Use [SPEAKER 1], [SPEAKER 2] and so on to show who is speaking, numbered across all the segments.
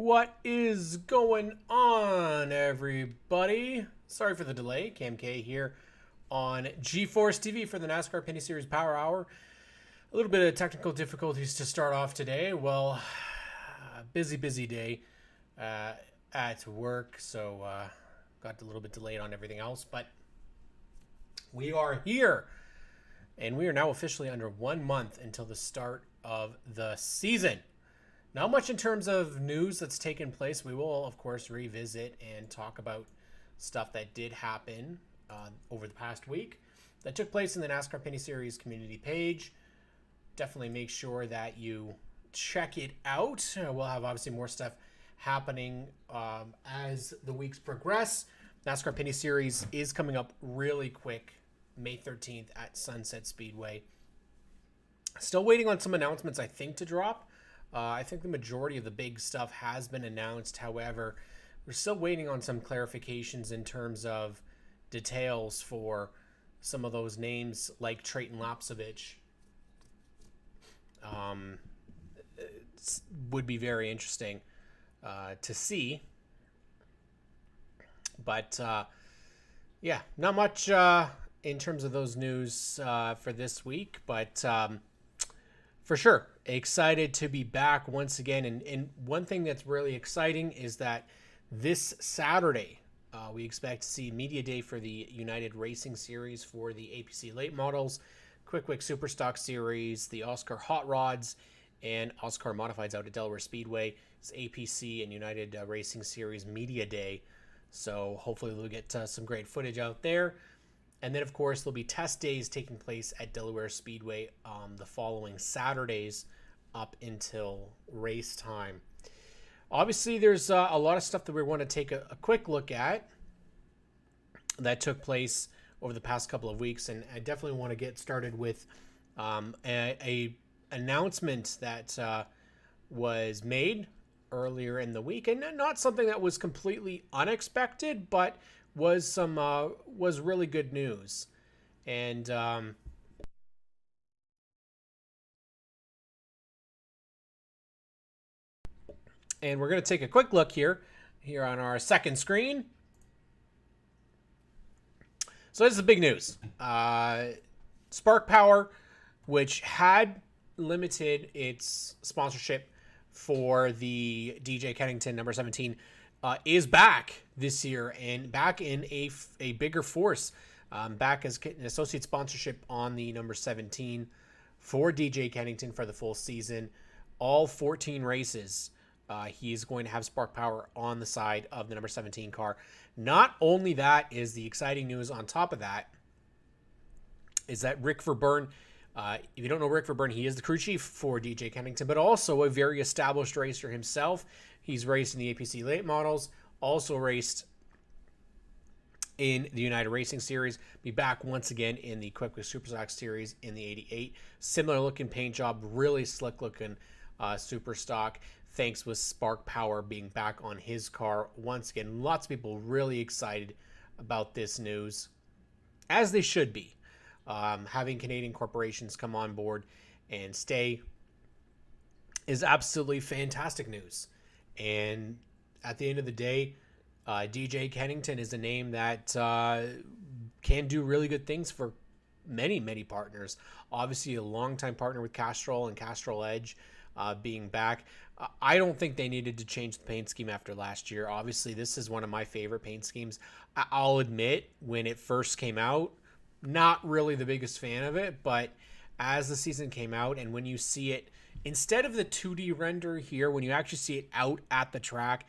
[SPEAKER 1] What is going on, everybody? Sorry for the delay. Cam K here on GeForce TV for the NASCAR Pinty Series Power Hour. A little bit of technical difficulties to start off today. Well, busy day at work, so got a little bit delayed on everything else, but we are here, and we are now officially under 1 month until the start of the season. Not much in terms of news that's taken place. We will, of course, revisit and talk about stuff that did happen over the past week that took place in the NASCAR Pinty Series community page. Definitely make sure that you check it out. We'll have, obviously, more stuff happening as the weeks progress. NASCAR Pinty Series is coming up really quick, May 13th at Sunset Speedway. Still waiting on some announcements, I think, to drop. I think the majority of the big stuff has been announced. However, we're still waiting on some clarifications in terms of details for some of those names like Trayton Lapsovich. Would be very interesting to see. But, yeah, not much in terms of those news for this week. But for sure, excited to be back once again. And one thing that's really exciting is that this Saturday, we expect to see Media Day for the United Racing Series for the APC Late Models, Quick Wick Superstock Series, the Oscar Hot Rods, and Oscar Modifieds out at Delaware Speedway. It's APC and United Racing Series Media Day. So hopefully we'll get some great footage out there. And then, of course, there'll be test days taking place at Delaware Speedway the following Saturdays up until race time. Obviously, there's a lot of stuff that we want to take a quick look at. that took place over the past couple of weeks, and I definitely want to get started with a announcement that was made earlier in the week, and not something that was completely unexpected, but was really good news. And and we're going to take a quick look here on our second screen. So this is the big news. Spark Power, which had limited its sponsorship for the DJ Kennington number 17, is back this year, and back in a bigger force, back as an associate sponsorship on the number 17 for DJ Kennington for the full season. All 14 races, he's going to have Spark Power on the side of the number 17 car. Not only that is the exciting news on top of that, is that Rick Verburn, if you don't know Rick Verburn, he is the crew chief for DJ Kennington, but also a very established racer himself. He's raced in the APC late models, also raced in the United Racing Series, be back once again in the Quick Super Stock Series in the 88. Similar looking paint job, really slick looking Super Stock. Thanks with Spark Power being back on his car once again. Lots of people really excited about this news, as they should be. Having Canadian corporations come on board and stay is absolutely fantastic news. And at the end of the day, DJ Kennington is a name that can do really good things for many, many partners. Obviously, a longtime partner with Castrol and Castrol Edge being back. I don't think they needed to change the paint scheme after last year. Obviously, this is one of my favorite paint schemes. I'll admit, when it first came out, not really the biggest fan of it, but as the season came out and when you see it, instead of the 2D render here, when you actually see it out at the track,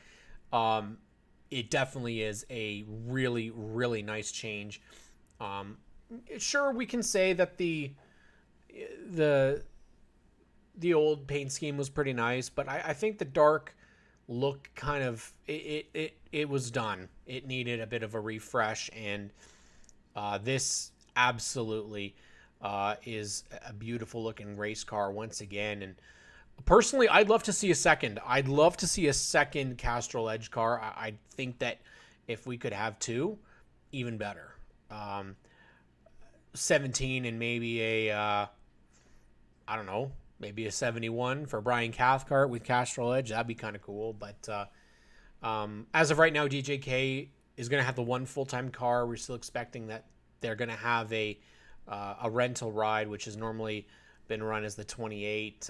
[SPEAKER 1] it definitely is a really, really nice change. Sure, we can say that the old paint scheme was pretty nice, but I think the dark look kind of, it was done. It needed a bit of a refresh, and this absolutely is a beautiful looking race car once again. And personally, I'd love to see a second. I'd love to see a second Castrol Edge car. I think that if we could have two, even better. 17 and maybe a, I don't know, maybe a 71 for Brian Cathcart with Castrol Edge. That'd be kind of cool. But as of right now, DJK is going to have the one full-time car. We're still expecting that they're going to have a rental ride, which has normally been run as the 28.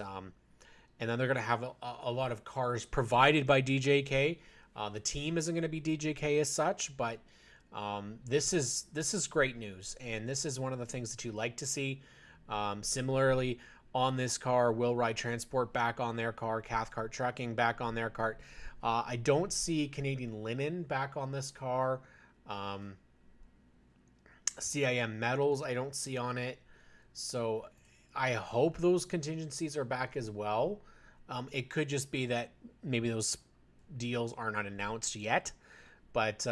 [SPEAKER 1] And then they're going to have a lot of cars provided by DJK. The team isn't going to be DJK as such, but this is great news. And this is one of the things that you like to see. Similarly, on this car, Will Ride Transport back on their car, Cathcart Trucking back on their cart. I don't see Canadian Linen back on this car. CIM Metals I don't see on it. So I hope those contingencies are back as well. It could just be that maybe those deals are not announced yet. But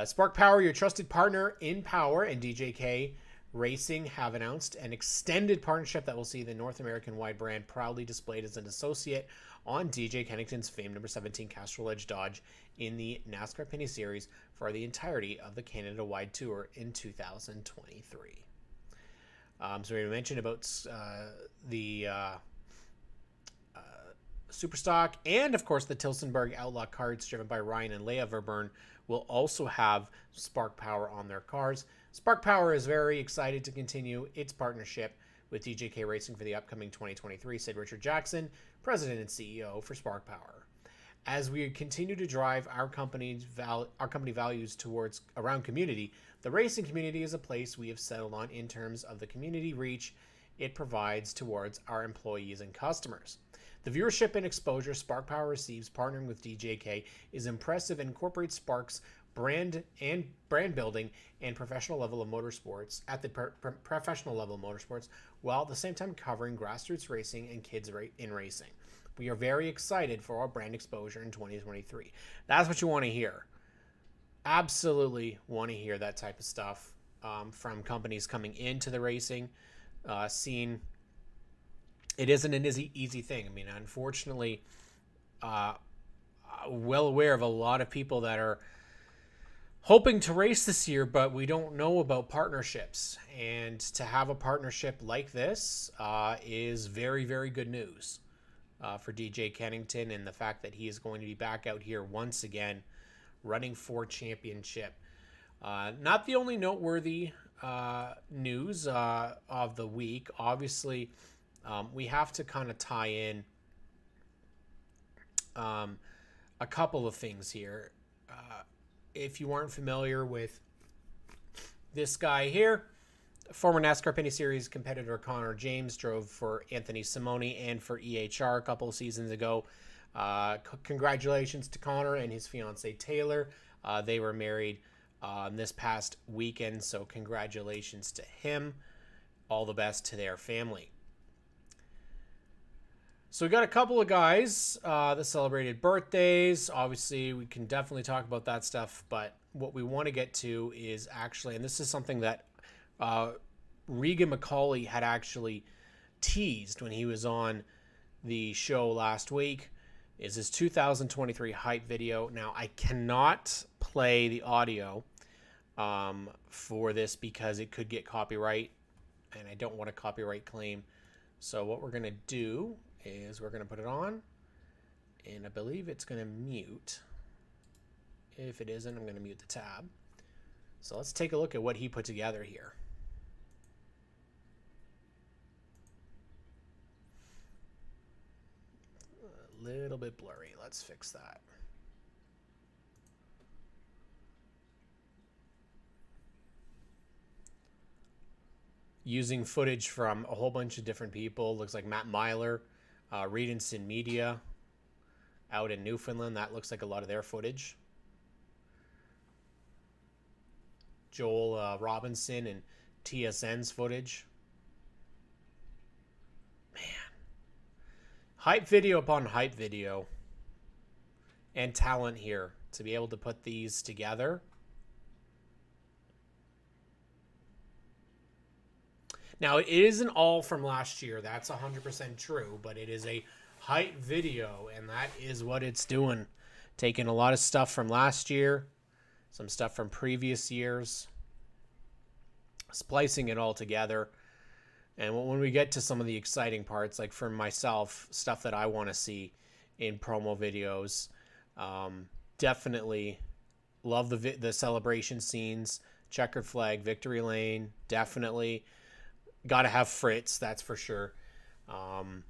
[SPEAKER 1] Spark Power, your trusted partner in power, and DJK Racing have announced an extended partnership that will see the North American wide brand proudly displayed as an associate on DJ Kennington's famed number 17 Castrol Edge Dodge in the NASCAR Pinty Series for the entirety of the Canada-wide tour in 2023. So we mentioned about the Superstock, and of course the Tilsonburg Outlaw cards driven by Ryan and Leia Verburn will also have Spark Power on their cars. Spark Power is very excited to continue its partnership with DJK Racing for the upcoming 2023, said Richard Jackson, President and CEO for Spark Power. As we continue to drive our company values towards around community, the racing community is a place we have settled on in terms of the community reach it provides towards our employees and customers. The viewership and exposure Spark Power receives partnering with DJK is impressive and incorporates Spark's brand building and professional level of motorsports at the professional level of motorsports, while at the same time covering grassroots racing and kids in racing. We are very excited for our brand exposure in 2023. That's what you want to hear. Absolutely want to hear that type of stuff from companies coming into the racing scene. It isn't an easy thing. I mean, unfortunately, uh, well aware of a lot of people that are hoping to race this year, but we don't know about partnerships. And to have a partnership like this is very, very good news for DJ Kennington, and the fact that he is going to be back out here once again running for championship. Not the only noteworthy news of the week. Obviously, we have to kind of tie in a couple of things here. If you aren't familiar with this guy here, former NASCAR Pinty Series competitor Connor James drove for Anthony Simone and for EHR a couple of seasons ago. Congratulations to Connor and his fiancee Taylor. They were married this past weekend, so congratulations to him. All the best to their family. So we got a couple of guys that celebrated birthdays. Obviously, we can definitely talk about that stuff, but what we want to get to is actually, and this is something that Regan McCauley had actually teased when he was on the show last week, is his 2023 hype video. Now, I cannot play the audio for this because it could get copyright, and I don't want a copyright claim. So what we're going to do is we're going to put it on, and I believe it's going to mute. If it isn't, I'm going to mute the tab. So let's take a look at what he put together here. A little bit blurry. Let's fix that. Using footage from a whole bunch of different people. Looks like Matt Myler, Redenson Media out in Newfoundland. That looks like a lot of their footage. Joel Robinson and TSN's footage. Man. Hype video upon hype video. And talent here to be able to put these together. Now, it isn't all from last year. That's 100% true, but it is a hype video, and that is what it's doing. Taking a lot of stuff from last year, some stuff from previous years, splicing it all together. And when we get to some of the exciting parts, like for myself, stuff that I want to see in promo videos, definitely love the celebration scenes, checkered flag, victory lane, definitely. Got to have Fritz, that's for sure. One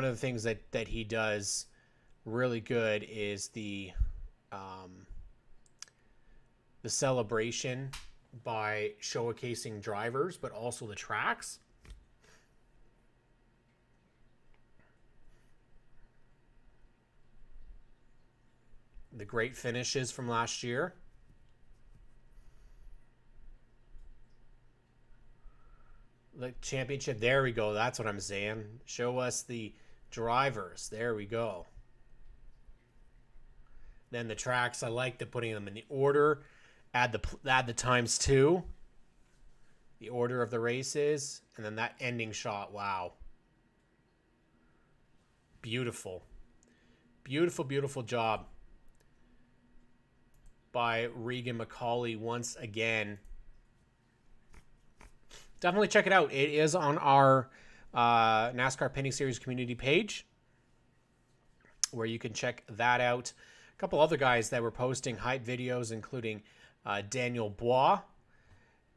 [SPEAKER 1] of the things that he does really good is the celebration by showcasing drivers, but also the tracks. The great finishes from last year. The championship, there we go. That's what I'm saying. Show us the drivers. There we go. Then the tracks, I like putting them in the order. Add the times 2. The order of the races. And then that ending shot. Wow. Beautiful. Beautiful, beautiful job by Regan McCauley once again. Definitely check it out. It is on our NASCAR Pinty Series community page, where you can check that out. A couple other guys that were posting hype videos, including Daniel Bois,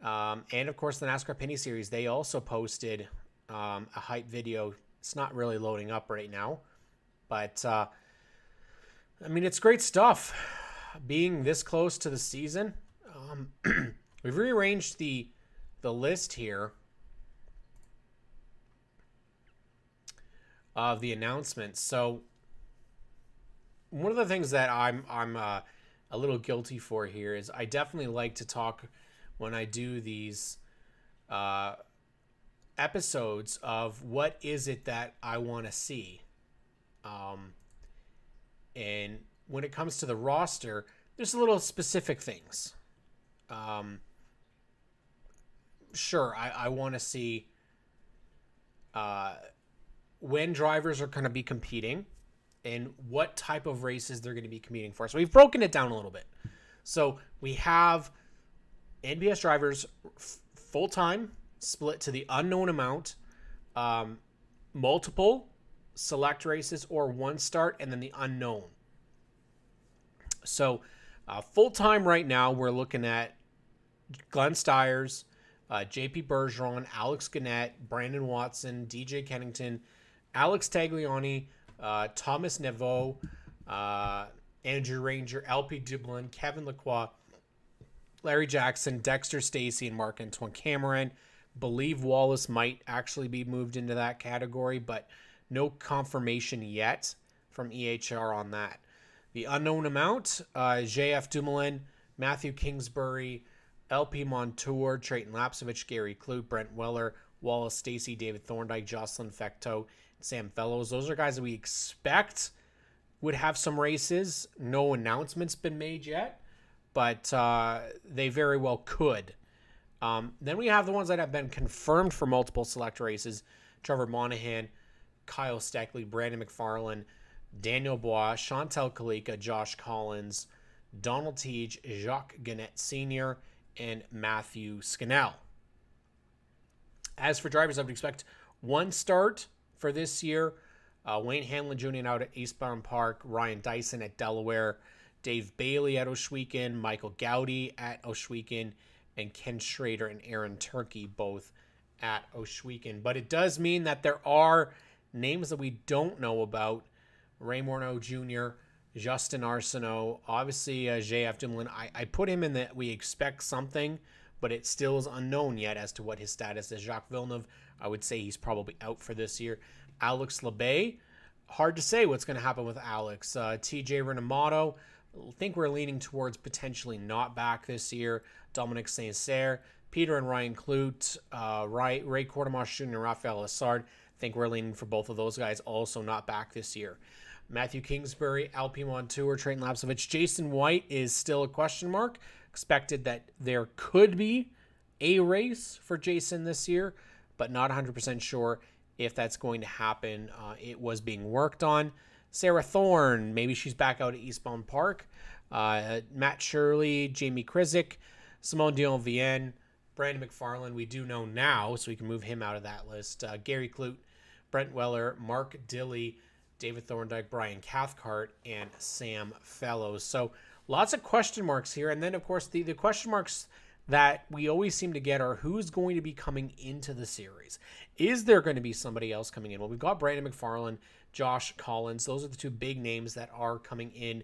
[SPEAKER 1] and of course the NASCAR Pinty Series. They also posted a hype video. It's not really loading up right now, but I mean, it's great stuff. Being this close to the season, we've rearranged the list here of the announcements. So one of the things that I'm a little guilty for here is I definitely like to talk when I do these episodes of what is it that I want to see. And when it comes to the roster, there's a little specific things. Sure, I want to see when drivers are going to be competing and what type of races they're going to be competing for. So we've broken it down a little bit. So we have NBS drivers full-time split to the unknown amount, multiple select races, or one start, and then the unknown. So full-time right now, we're looking at Glenn Stiers, JP Bergeron, Alex Gannett, Brandon Watson, DJ Kennington, Alex Tagliani, Thomas Neveau, Andrew Ranger, LP Dumoulin, Kevin Lacroix, Larry Jackson, Dexter Stacey, and Marc-Antoine Cameron. Believe Wallace might actually be moved into that category, but no confirmation yet from EHR on that. The unknown amount, JF Dumoulin, Matthew Kingsbury, LP Montour, Trayton Lapsevich, Gary Clute, Brent Weller, Wallace Stacey, David Thorndike, Jocelyn Fecteau, Sam Fellows. Those are guys that we expect would have some races. No announcements been made yet, but they very well could. Then we have the ones that have been confirmed for multiple select races. Trevor Monahan, Kyle Steckley, Brandon McFarlane, Daniel Bois, Chantel Kalika, Josh Collins, Donald Teague, Jacques Gannett Sr., and Matthew Scannell. As for drivers, I would expect one start for this year. Wayne Hanlon Jr. out at Eastbound Park, Ryan Dyson at Delaware, Dave Bailey at Ohsweken, Michael Gowdy at Ohsweken, and Ken Schrader and Aaron Turkey both at Ohsweken. But it does mean that there are names that we don't know about. Ray Morneau Jr., Justin Arsenault, obviously JF Dumoulin. I put him in that we expect something, but it still is unknown yet as to what his status is. Jacques Villeneuve, I would say he's probably out for this year. Alex Labbe, hard to say what's going to happen with Alex. TJ Renamato, I think we're leaning towards potentially not back this year. Dominic Saint-Cyr, Peter and Ryan Clute, Ray Quartermash Jr. and Raphael Assard. I think we're leaning for both of those guys also not back this year. Matthew Kingsbury, LP Montour, Trayton Lapsevich. Jason White is still a question mark. Expected that there could be a race for Jason this year, but not 100% sure if that's going to happen. It was being worked on. Sarah Thorne, maybe she's back out at Eastbound Park. Matt Shirley, Jamie Krizik, Simone Dion-Vienne, Brandon McFarlane, we do know now, so we can move him out of that list. Gary Clute, Brent Weller, Mark Dilley, David Thorndike, Brian Cathcart, and Sam Fellows. So lots of question marks here. And then, of course, the question marks that we always seem to get are who's going to be coming into the series. Is there going to be somebody else coming in? Well, we've got Brandon McFarlane, Josh Collins. Those are the two big names that are coming in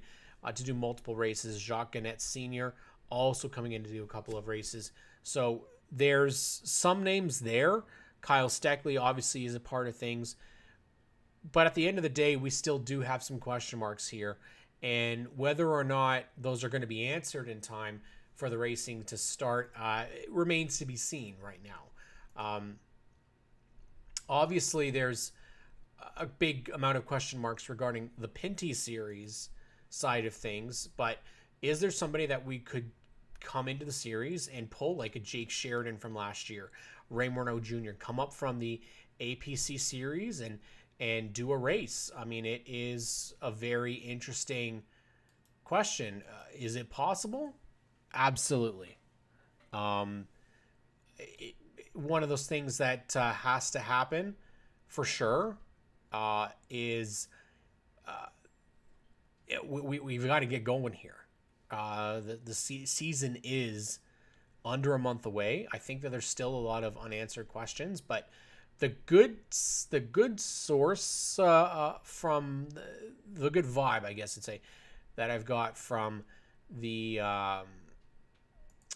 [SPEAKER 1] to do multiple races. Jacques Gannett Sr. also coming in to do a couple of races. So there's some names there. Kyle Steckley obviously is a part of things. But at the end of the day, we still do have some question marks here. And whether or not those are going to be answered in time for the racing to start it remains to be seen right now. Obviously, there's a big amount of question marks regarding the Pinty series side of things. But is there somebody that we could come into the series and pull like a Jake Sheridan from last year? Ray Morneau Jr. come up from the APC series and do a race. I mean, it is a very interesting question. Is it possible? Absolutely. One of those things that has to happen for sure is we've got to get going here. The season is under a month away. I think that there's still a lot of unanswered questions, but the good source from the good vibe, I guess I'd say, that I've got from the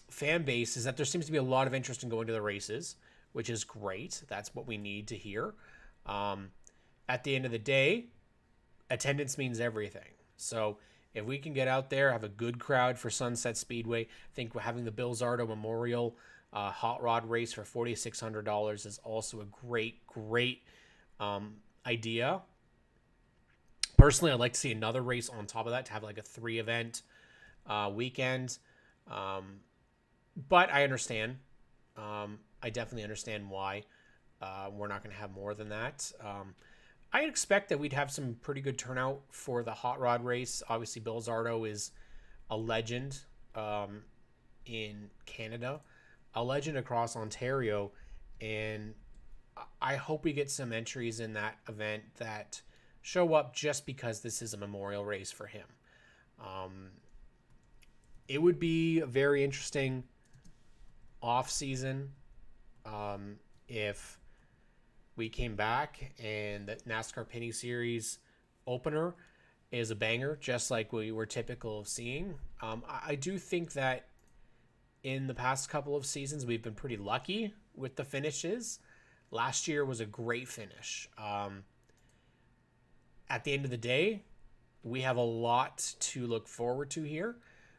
[SPEAKER 1] fan base is that there seems to be a lot of interest in going to the races, which is great. That's what we need to hear. At the end of the day, attendance means everything. So if we can get out there, have a good crowd for Sunset Speedway, I think having the Bill Zardo Memorial hot rod race for $4,600 is also a great idea. Personally, I'd like to see another race on top of that to have like a 3-event weekend. But I understand. I definitely understand why we're not going to have more than that. I expect that we'd have some pretty good turnout for the hot rod race. Obviously, Bill Zardo is a legend in Canada, a legend across Ontario, and I hope we get some entries in that event that show up just because this is a memorial race for him. It would be a very interesting off season if we came back and the NASCAR Pinty Series opener is a banger, just like we were typical of seeing. I do think that in the past couple of seasons, we've been pretty lucky with the finishes. Last year was a great finish. At the end of the day, we have a lot to look forward to here.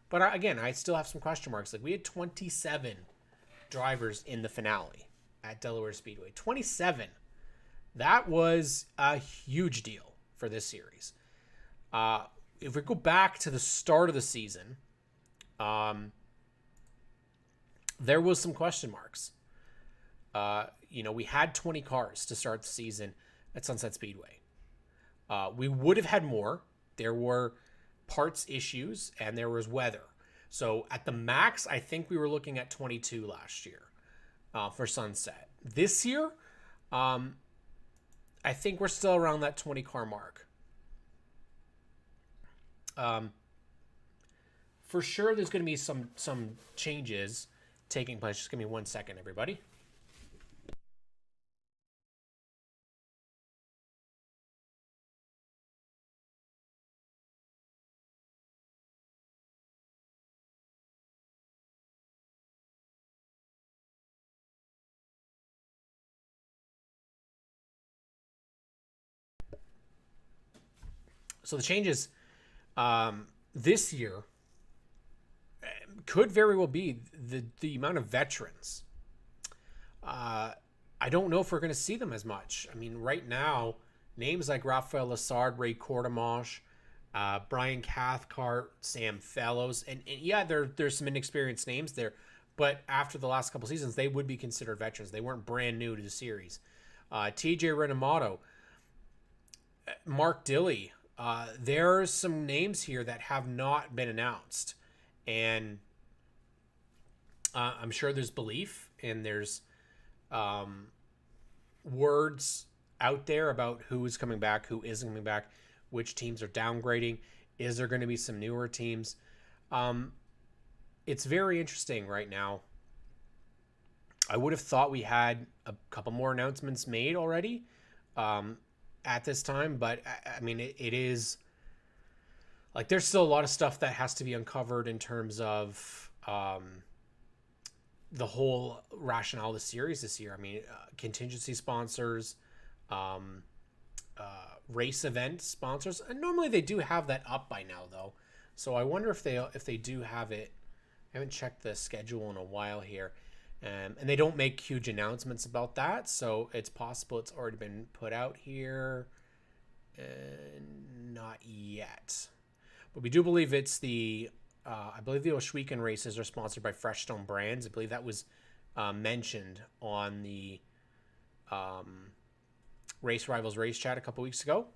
[SPEAKER 1] But again, I still have some question marks. Like, we had 27 drivers in the finale at Delaware Speedway. 27. That was a huge deal for this series. If we go back to the start of the season, there was some question marks. We had 20 cars to start the season at Sunset Speedway. We would have had more. There were parts issues and there was weather. So at the max, I think we were looking at 22 last year for Sunset. This year, I think we're still around that 20 car mark. For sure, there's going to be some changes taking place. Just give me 1 second, everybody. So the changes this year could very well be the amount of veterans. I don't know if we're going to see them as much. I mean, right now, names like Raphael Lessard, Ray Courtemanche, Brian Cathcart, Sam Fellows, and yeah, there's some inexperienced names there, but after the last couple seasons, they would be considered veterans. They weren't brand new to the series. TJ Renamato, Mark Dilley. There's some names here that have not been announced, and I'm sure there's belief and there's words out there about who is coming back, who isn't coming back, which teams are downgrading. Is there going to be some newer teams? It's very interesting right now. I would have thought we had a couple more announcements made already at this time, but I mean, it is like there's still a lot of stuff that has to be uncovered in terms of the whole rationale of the series this year. I mean, contingency sponsors, race event sponsors, and normally they do have that up by now, though. So I wonder if they do have it. I haven't checked the schedule in a while here, and they don't make huge announcements about that. So it's possible it's already been put out here, and not yet. But we do believe it's the. I believe the Oshweekend races are sponsored by Fresh Stone Brands. I believe that was mentioned on the Race Rivals Race Chat a couple weeks ago.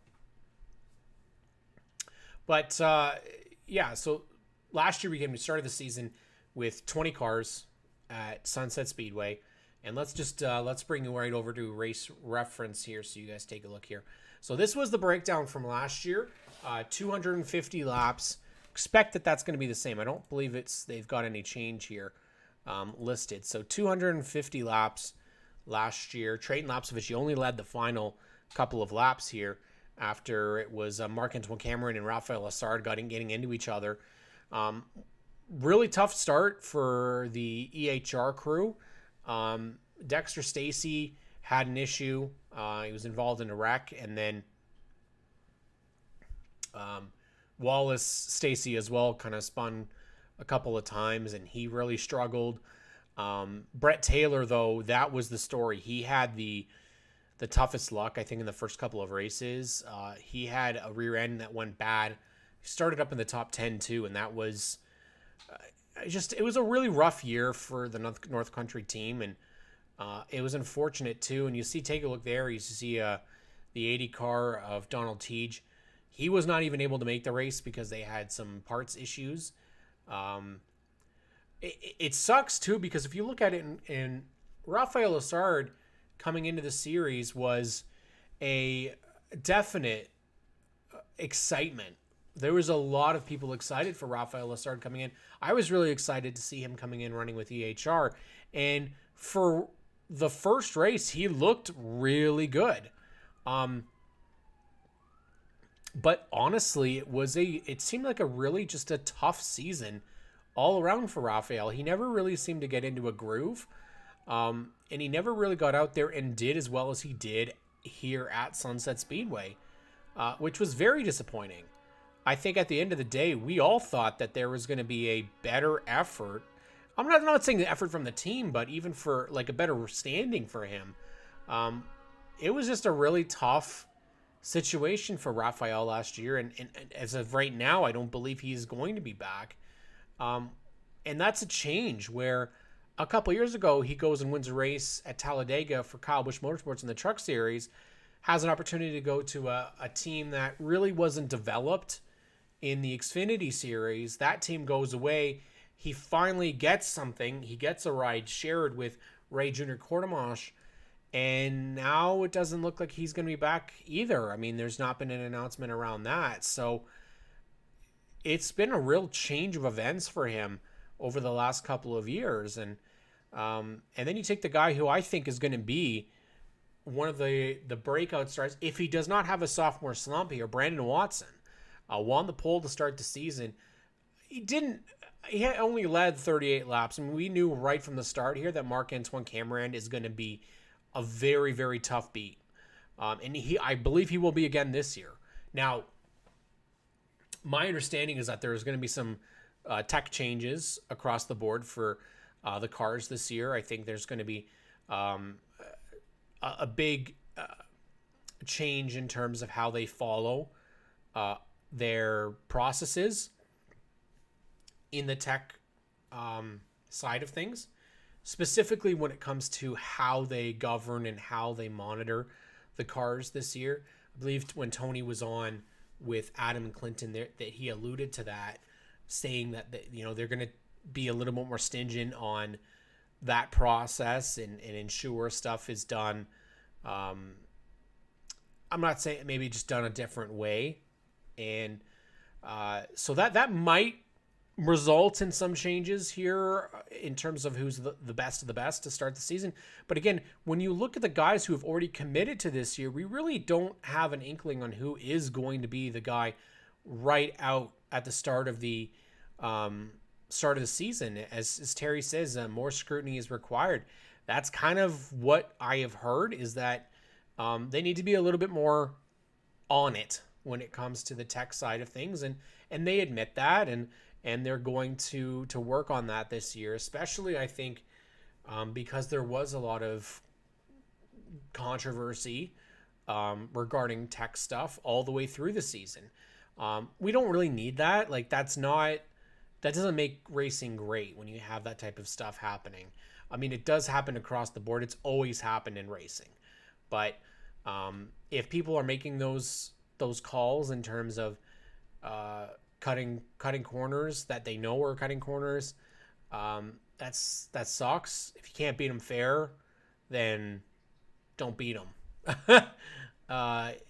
[SPEAKER 1] But yeah, so last year we started the season with 20 cars at Sunset Speedway, and let's bring you right over to Race Reference here so you guys take a look here. So this was the breakdown from last year, 250 laps. Expect that that's going to be the same. I don't believe they've got any change here listed. So 250 laps last year. Trayton Lapsovich, he only led the final couple of laps here after it was Marc-Antoine Cameron and Raphael Lessard getting into each other. Really tough start for the EHR crew. Dexter Stacy had an issue. He was involved in a wreck, and then Wallace Stacy as well kind of spun a couple of times, and he really struggled. Brett Taylor, though, that was the story. He had the toughest luck, I think, in the first couple of races. He had a rear end that went bad. He started up in the top 10, too, and that was it was a really rough year for the North Country team, and it was unfortunate too. And take a look there. You see the 80 car of Donald Teague. He was not even able to make the race because they had some parts issues. It sucks too, because if you look at it in Rafael Lessard coming into the series was a definite excitement. There was a lot of people excited for Rafael Lessard coming in. I was really excited to see him coming in running with EHR. And for the first race, he looked really good. But honestly, it seemed like a really just a tough season all around for Rafael. He never really seemed to get into a groove. And he never really got out there and did as well as he did here at Sunset Speedway, which was very disappointing. I think at the end of the day, we all thought that there was going to be a better effort. I'm not saying the effort from the team, but even for like a better standing for him. It was just a really tough situation for Rafael last year. And as of right now, I don't believe he's going to be back. And that's a change where a couple years ago, he goes and wins a race at Talladega for Kyle Busch Motorsports in the Truck Series, has an opportunity to go to a team that really wasn't developed in the Xfinity Series. That team goes away. He finally gets something. He gets a ride shared with Ray Jr. Quartermash, and now it doesn't look like he's going to be back either. I mean, there's not been an announcement around that. So it's been a real change of events for him over the last couple of years. And then you take the guy who I think is going to be one of the breakout stars, if he does not have a sophomore slump here, Brandon Watson. Won the pole to start the season. He had only led 38 laps. I mean, we knew right from the start here that Marc-Antoine Camirand is going to be a very, very tough beat. And I believe he will be again this year. Now, my understanding is that there is going to be some tech changes across the board for the cars this year. I think there's going to be a big change in terms of how they follow their processes in the tech side of things, specifically when it comes to how they govern and how they monitor the cars this year. I believe when Tony was on with Adam and Clinton there, that he alluded to that, saying that they're going to be a little bit more stringent on that process and ensure stuff is done. I'm not saying maybe just done a different way. And so that might result in some changes here in terms of who's the best of the best to start the season. But again, when you look at the guys who have already committed to this year, we really don't have an inkling on who is going to be the guy right out at the start of the season. As Terry says, more scrutiny is required. That's kind of what I have heard, is that they need to be a little bit more on it when it comes to the tech side of things, and they admit that, and they're going to work on that this year, especially I think because there was a lot of controversy regarding tech stuff all the way through the season. We don't really need that. Like, that doesn't make racing great when you have that type of stuff happening. I mean, it does happen across the board. It's always happened in racing, but if people are making those calls in terms of cutting corners that they know are cutting corners, that sucks. If you can't beat them fair, then don't beat them. I'd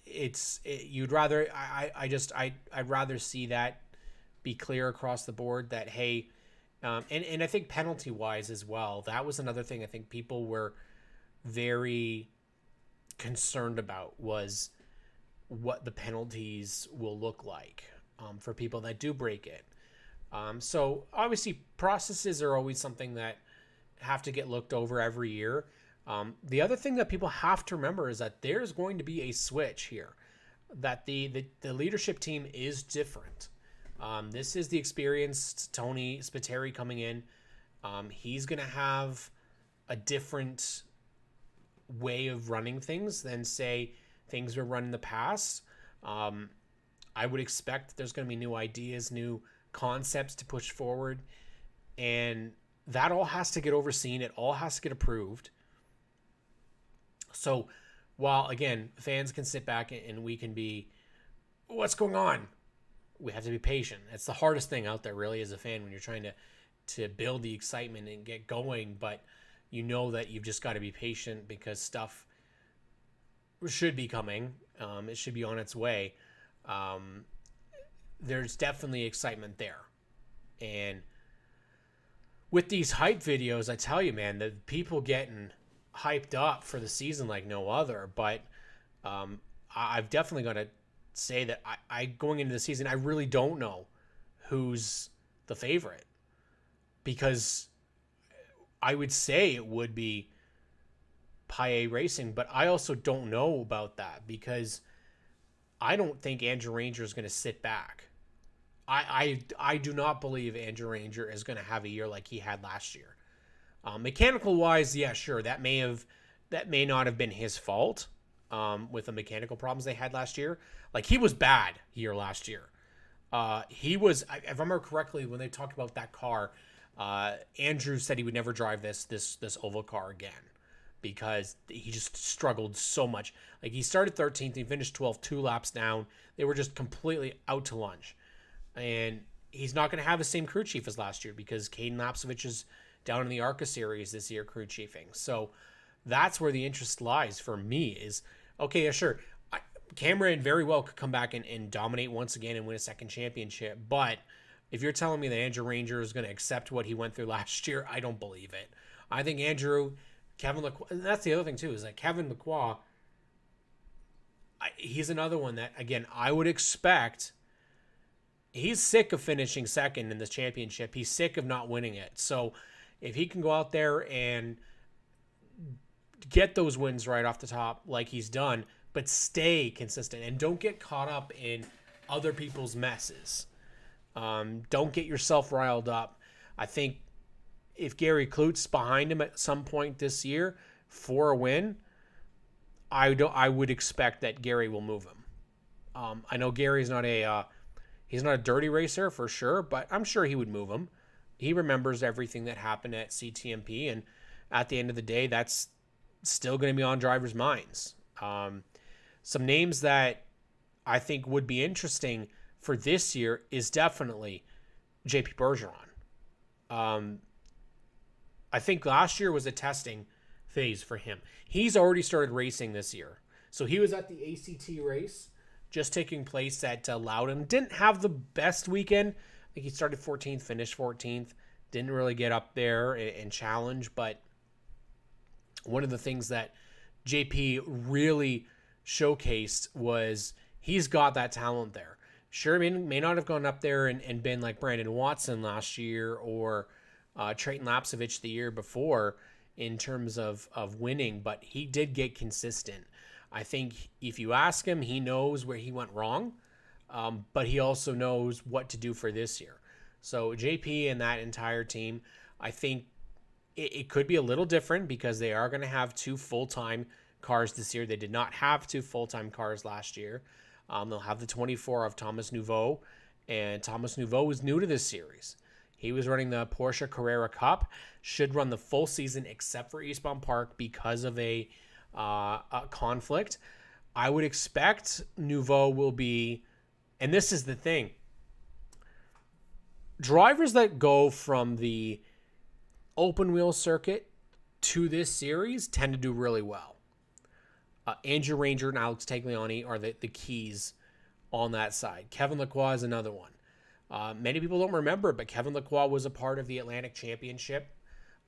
[SPEAKER 1] rather see that be clear across the board, that hey, and I think penalty wise as well, that was another thing I think people were very concerned about, was what the penalties will look like for people that do break it. So obviously processes are always something that have to get looked over every year. The other thing that people have to remember is that there's going to be a switch here, that the leadership team is different. This is the experienced Tony Spiteri coming in. He's going to have a different way of running things than, say, things were run in the past. I would expect there's going to be new ideas, new concepts to push forward, and that all has to get overseen. It all has to get approved. So while, again, fans can sit back and we can be, what's going on? We have to be patient. It's the hardest thing out there, really, as a fan, when you're trying to build the excitement and get going. But you know that you've just got to be patient because stuff should be coming. It should be on its way. There's definitely excitement there. And with these hype videos, I tell you, man, the people getting hyped up for the season like no other. But I've definitely got to say that I going into the season, I really don't know who's the favorite, because I would say it would be Paye Racing, but I also don't know about that because I don't think Andrew Ranger is going to sit back. I do not believe Andrew Ranger is going to have a year like he had last year. Mechanical wise, yeah, sure, that may not have been his fault with the mechanical problems they had last year. Like, he was bad here last year. He was, if I remember correctly, when they talked about that car, Andrew said he would never drive this oval car again because he just struggled so much. Like, he started 13th, he finished 12th, 2 laps down. They were just completely out to lunch. And he's not going to have the same crew chief as last year because Caden Lapsevich is down in the ARCA series this year crew chiefing. So that's where the interest lies for me is, okay, yeah, sure, Cameron very well could come back and dominate once again and win a second championship. But if you're telling me that Andrew Ranger is going to accept what he went through last year, I don't believe it. I think Kevin Lacroix, and that's the other thing too, is that Kevin Lacroix, he's another one that, again, I would expect. He's sick of finishing second in this championship. He's sick of not winning it. So if he can go out there and get those wins right off the top like he's done, but stay consistent and don't get caught up in other people's messes. Don't get yourself riled up. I think if Gary Klutz behind him at some point this year for a win, I would expect that Gary will move him. I know Gary's not he's not a dirty racer for sure, but I'm sure he would move him. He remembers everything that happened at CTMP, and at the end of the day, that's still going to be on drivers' minds. Some names that I think would be interesting for this year is definitely JP Bergeron. I think last year was a testing phase for him. He's already started racing this year. So he was at the ACT race just taking place at Loudon. Didn't have the best weekend. I think he started 14th, finished 14th. Didn't really get up there and challenge. But one of the things that JP really showcased was he's got that talent there. Sure, may not have gone up there and been like Brandon Watson last year or Trayton Lapsevich the year before in terms of winning, but he did get consistent. I think if you ask him, he knows where he went wrong, but he also knows what to do for this year. So JP and that entire team, I think it could be a little different because they are going to have 2 full-time cars this year. They did not have 2 full-time cars last year. They'll have the 24 of Thomas Nouveau, and Thomas Nouveau is new to this series. He was running the Porsche Carrera Cup, should run the full season except for Eastbound Park because of a conflict. I would expect Nouveau will be, and this is the thing, drivers that go from the open wheel circuit to this series tend to do really well. Andrew Ranger and Alex Tagliani are the keys on that side. Kevin Lacroix is another one. Many people don't remember, but Kevin Lacroix was a part of the Atlantic Championship.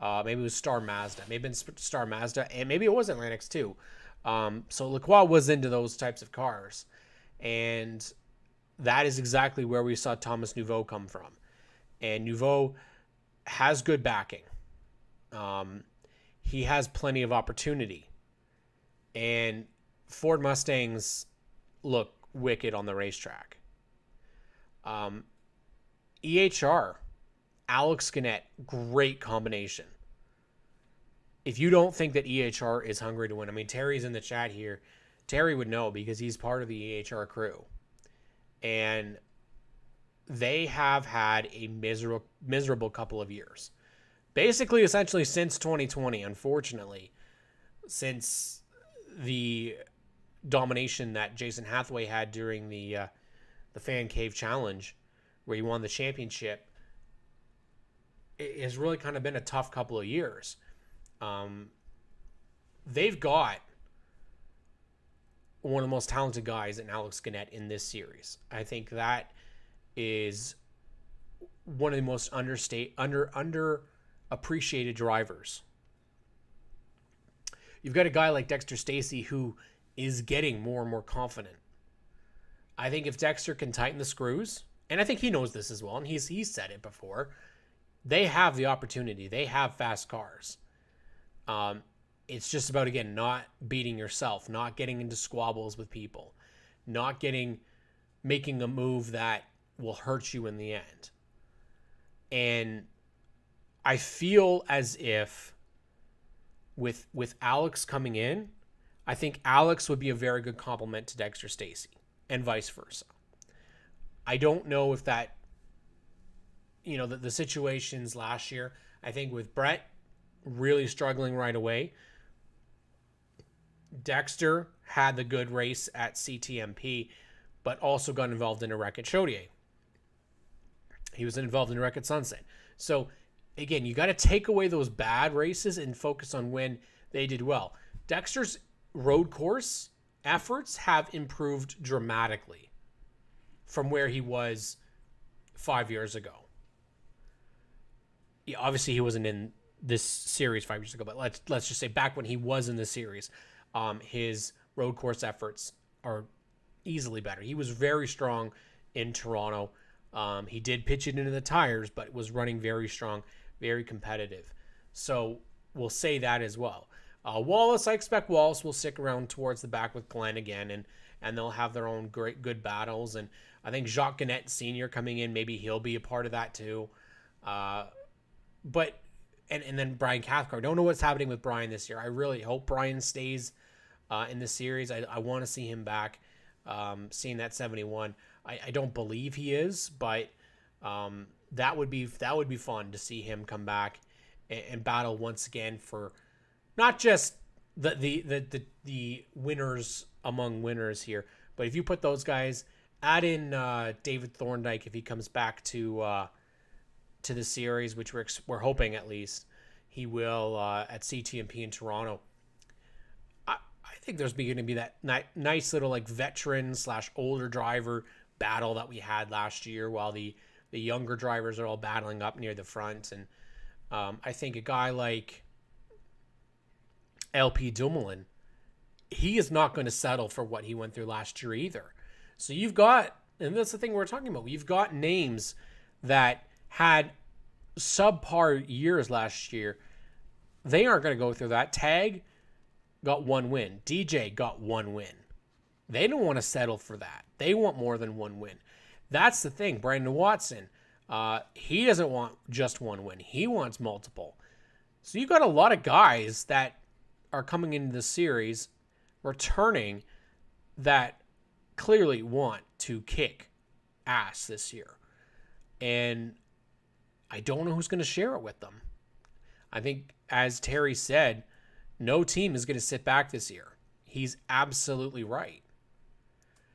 [SPEAKER 1] Maybe it was Star Mazda. Maybe it been Star Mazda, and maybe it was Atlantics too. So Lacroix was into those types of cars. And that is exactly where we saw Thomas Nouveau come from. And Nouveau has good backing. He has plenty of opportunity. And Ford Mustangs look wicked on the racetrack. EHR, Alex Gannett, great combination. If you don't think that EHR is hungry to win, I mean, Terry's in the chat here. Terry would know because he's part of the EHR crew. And they have had a miserable couple of years. Basically, essentially since 2020, unfortunately, since the domination that Jason Hathaway had during the Fan Cave Challenge, where he won the championship, it has really kind of been a tough couple of years. They've got one of the most talented guys in Alex Gannett in this series. I think that is one of the most underappreciated drivers. You've got a guy like Dexter Stacey who is getting more and more confident. I think if Dexter can tighten the screws, and I think he knows this as well, and he's said it before, they have the opportunity. They have fast cars. It's just about, again, not beating yourself, not getting into squabbles with people, not making a move that will hurt you in the end. And I feel as if with Alex coming in, I think Alex would be a very good complement to Dexter Stacey and vice versa. I don't know if that, the situations last year, I think with Brett really struggling right away, Dexter had the good race at CTMP, but also got involved in a wreck at Chaudier. He was involved in a wreck at Sunset. So, again, you got to take away those bad races and focus on when they did well. Dexter's road course efforts have improved dramatically from where he was 5 years ago. Yeah, obviously, he wasn't in this series 5 years ago, but let's just say back when he was in the series, his road course efforts are easily better. He was very strong in Toronto. He did pitch it into the tires, but was running very strong, very competitive. So we'll say that as well. Wallace, I expect Wallace will stick around towards the back with Glenn again, and they'll have their own good battles. And I think Jacques Gannett Sr. coming in, maybe he'll be a part of that too. But then Brian Cathcart. Don't know what's happening with Brian this year. I really hope Brian stays in the series. I want to see him back, seeing that 71. I don't believe he is, but that would be fun to see him come back and battle once again for not just the winners among winners here, but if you put those guys, add in David Thorndike if he comes back to the series, which we're hoping at least he will at CTMP in Toronto. I think there's going to be that nice little like veteran / older driver battle that we had last year, while the younger drivers are all battling up near the front. And I think a guy like LP Dumoulin, he is not going to settle for what he went through last year either. So you've got, and that's the thing we're talking about, you've got names that had subpar years last year. They aren't going to go through that. Tag got one win. DJ got one win. They don't want to settle for that. They want more than one win. That's the thing. Brandon Watson, he doesn't want just one win. He wants multiple. So you've got a lot of guys that are coming into the series, returning, that clearly want to kick ass this year. And I don't know who's going to share it with them. I think, as Terry said, no team is going to sit back this year. He's absolutely right.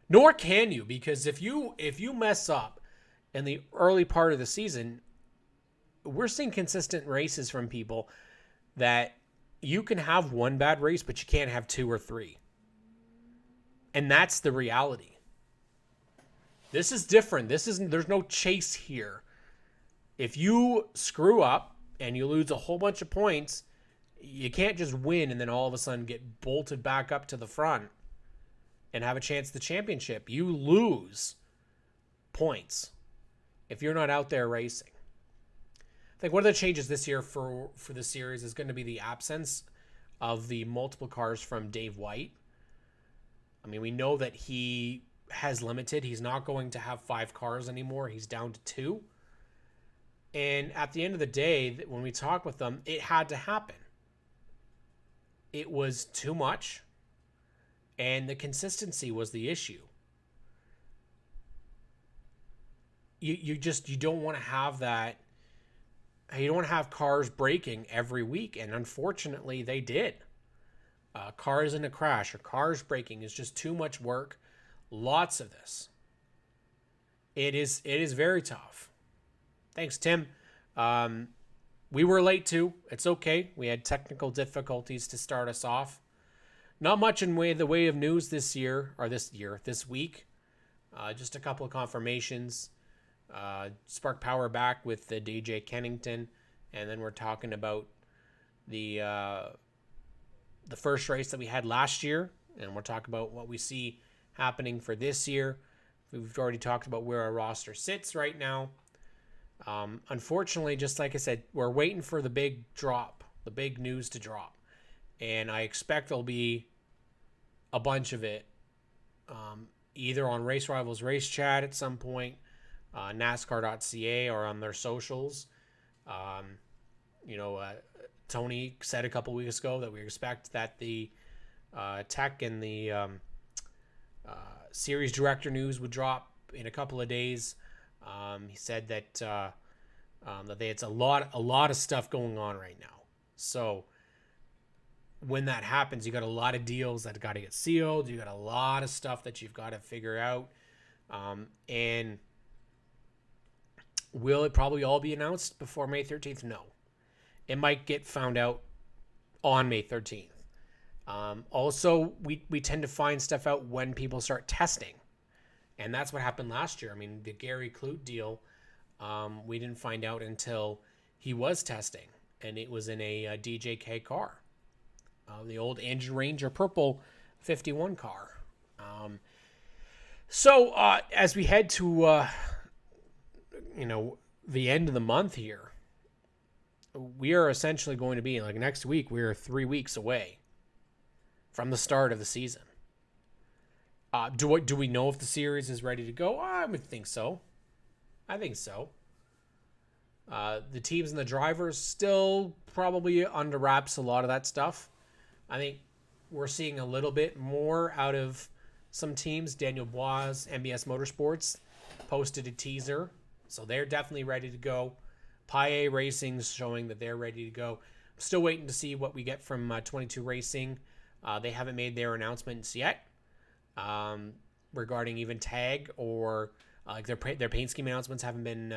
[SPEAKER 1] Nor can you, because if you mess up in the early part of the season, we're seeing consistent races from people that you can have one bad race, but you can't have two or three. And that's the reality. This is different. There's no chase here. If you screw up and you lose a whole bunch of points, you can't just win and then all of a sudden get bolted back up to the front and have a chance at the championship. You lose points if you're not out there racing. I think one of the changes this year for the series is going to be the absence of the multiple cars from Dave White. I mean, we know that he has limited. He's not going to have 5 cars anymore. He's down to 2. And at the end of the day, when we talk with them, it had to happen. It was too much, and the consistency was the issue. you don't want to have that. You don't want to have cars breaking every week, and unfortunately, they did. Cars in a crash or cars breaking is just too much work. Lots of this. It is very tough. Thanks, Tim. We were late too. It's okay. We had technical difficulties to start us off. Not much in the way of news this week. Just a couple of confirmations. Spark Power back with the DJ Kennington, and then we're talking about the first race that we had last year, and we'll talk about what we see happening for this year. We've already talked about where our roster sits right now. Unfortunately, just like I said, we're waiting for the big drop, the big news to drop, and I expect there'll be a bunch of it, either on Race Rivals Race Chat at some point, NASCAR.ca, or on their socials. Tony said a couple weeks ago that we expect that the tech and the series director news would drop in a couple of days. He said that it's a lot of stuff going on right now. So when that happens, you got a lot of deals that got to get sealed. You got a lot of stuff that you've got to figure out. And will it probably all be announced before May 13th? No. It might get found out on May 13th. Also, we tend to find stuff out when people start testing. And that's what happened last year. I mean, the Gary Clute deal, we didn't find out until he was testing. And it was in a DJK car. The old Engine Ranger Purple 51 car. So as we head to, the end of the month here, we are essentially going to be, like next week, we're 3 weeks away from the start of the season. Do we know if the series is ready to go? I would think so. I think so. The teams and the drivers still probably under wraps a lot of that stuff. I think we're seeing a little bit more out of some teams. Daniel Bois, MBS Motorsports, posted a teaser. So they're definitely ready to go. Paille Racing's showing that they're ready to go. I'm still waiting to see what we get from 22 Racing. They haven't made their announcements yet regarding even tag or their paint scheme announcements haven't been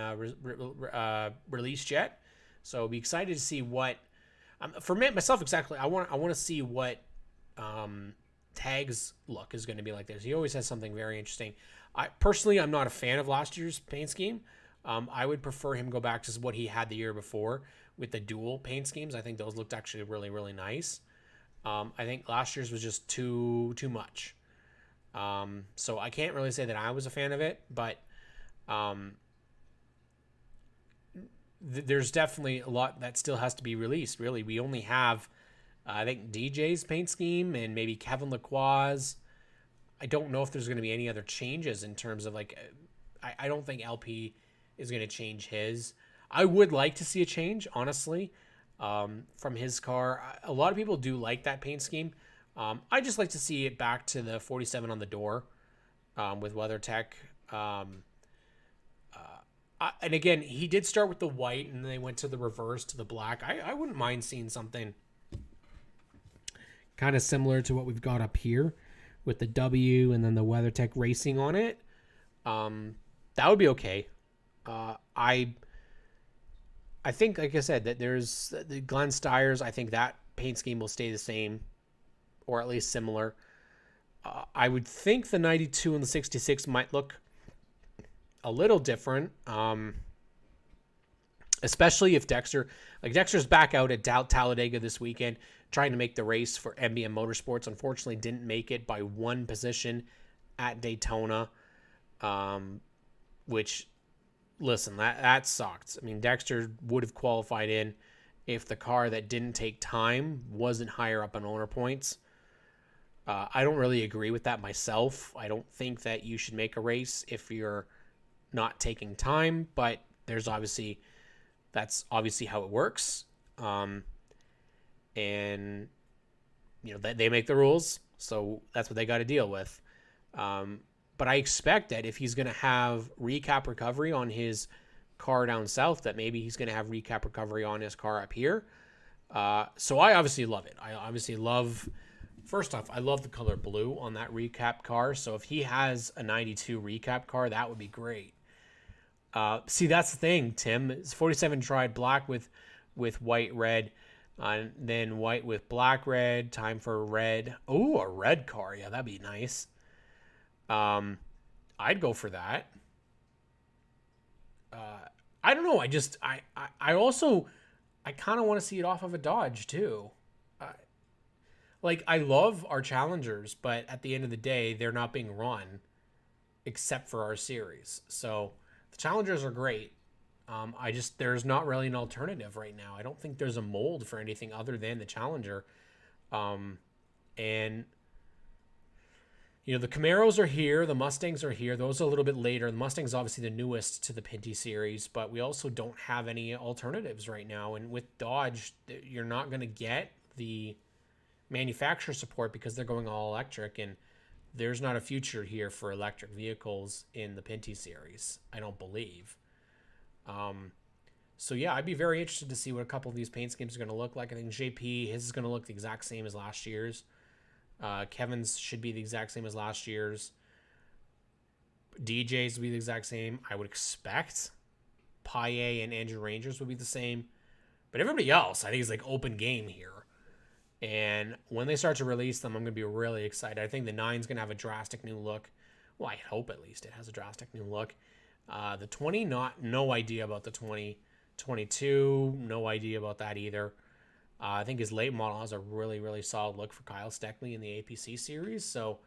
[SPEAKER 1] released yet. So I'll be excited to see what for myself exactly. I want to see what tag's look is going to be like this. He always has something very interesting. I'm not a fan of last year's paint scheme. I would prefer him go back to what he had the year before with the dual paint schemes. I think those looked actually really, really nice. I think last year's was just too much. So I can't really say that I was a fan of it, but there's definitely a lot that still has to be released. Really, we only have, I think, DJ's paint scheme and maybe Kevin Lacroix's. I don't know if there's going to be any other changes in terms of I don't think LP is going to change his. I would like to see a change, honestly, from his car. A lot of people do like that paint scheme. I just like to see it back to the 47 on the door with WeatherTech. And again, he did start with the white, and then they went to the reverse to the black. I wouldn't mind seeing something kind of similar to what we've got up here with the W and then the WeatherTech Racing on it. That would be okay. I think, like I said, that there's the Glenn Steyer's. I think that paint scheme will stay the same, or at least similar. I would think the 92 and the 66 might look a little different, especially if Dexter's back out at Talladega this weekend, trying to make the race for MBM Motorsports. Unfortunately, didn't make it by one position at Daytona, which, listen, that sucked. I mean, Dexter would have qualified in if the car that didn't take time wasn't higher up on owner points. I don't really agree with that myself. I don't think that you should make a race if you're not taking time, but that's obviously how it works. And they make the rules, so that's what they got to deal with. But I expect that if he's going to have recap recovery on his car down south, that maybe he's going to have recap recovery on his car up here. So I obviously love it. I obviously love, first off, I love the color blue on that recap car. So if he has a 92 recap car, that would be great. See, that's the thing, Tim. It's 47 tried black with white, red, and then white with black, red. Time for red. Oh, a red car. Yeah, that'd be nice. I'd go for that. I don't know. I also kind of want to see it off of a Dodge too. Like, I love our Challengers, but at the end of the day, they're not being run except for our series. So the Challengers are great. There's not really an alternative right now. I don't think there's a mold for anything other than the Challenger. And the Camaros are here. The Mustangs are here. Those are a little bit later. The Mustang's obviously the newest to the Pinty series, but we also don't have any alternatives right now. And with Dodge, you're not going to get the manufacturer support because they're going all electric, and there's not a future here for electric vehicles in the Pinty series, I don't believe. So yeah, I'd be very interested to see what a couple of these paint schemes are going to look like. I think JP, his is going to look the exact same as last year's. Kevin's should be the exact same as last year's. DJ's will be the exact same. I would expect Paye and Andrew Rangers would be the same. But everybody else, I think, is like open game here. And when they start to release them, I'm going to be really excited. I think the 9's going to have a drastic new look. Well, I hope at least it has a drastic new look. The 20, no idea about the 20. 22, no idea about that either. I think his late model has a really, really solid look for Kyle Steckley in the APC series. So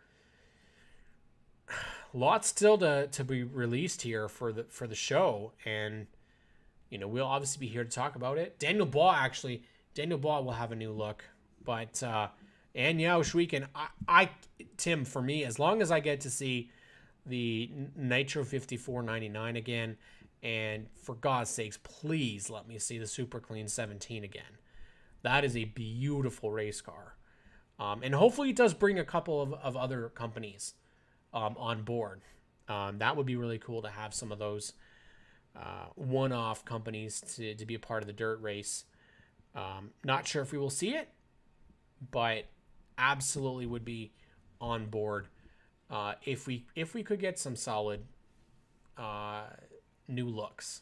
[SPEAKER 1] lots still to be released here for the show. And, we'll obviously be here to talk about it. Daniel Baugh will have a new look. But, and Schweeken, Tim, for me, as long as I get to see the Nitro 5499 again, and for God's sakes, please let me see the Super Clean 17 again. That is a beautiful race car. And hopefully it does bring a couple of other companies on board. That would be really cool to have some of those one-off companies to be a part of the dirt race. Not sure if we will see it, but absolutely would be on board if we could get some solid new looks.